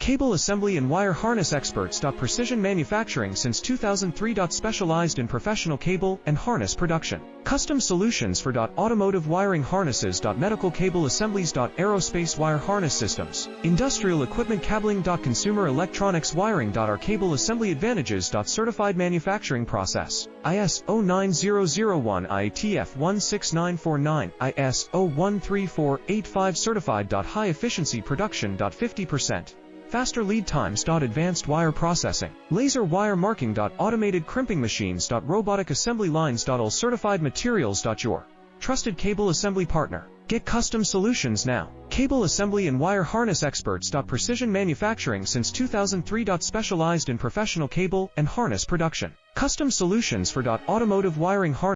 Cable assembly and wire harness experts. Precision manufacturing since 2003. Specialized in professional cable and harness production. Custom solutions for automotive wiring harnesses. Medical cable assemblies. Aerospace wire harness systems. Industrial equipment cabling. Consumer electronics wiring. Our cable assembly advantages. Certified manufacturing process. ISO 9001 IATF 16949 ISO 13485 certified. High efficiency production. 50%. Faster lead times. Advanced wire processing. Laser wire marking. Automated crimping machines. Robotic assembly lines. All certified materials. Your trusted cable assembly partner. Get custom solutions now. Cable assembly and wire harness experts. Precision manufacturing since 2003. Specialized in professional cable and harness production. Custom solutions for automotive wiring harness.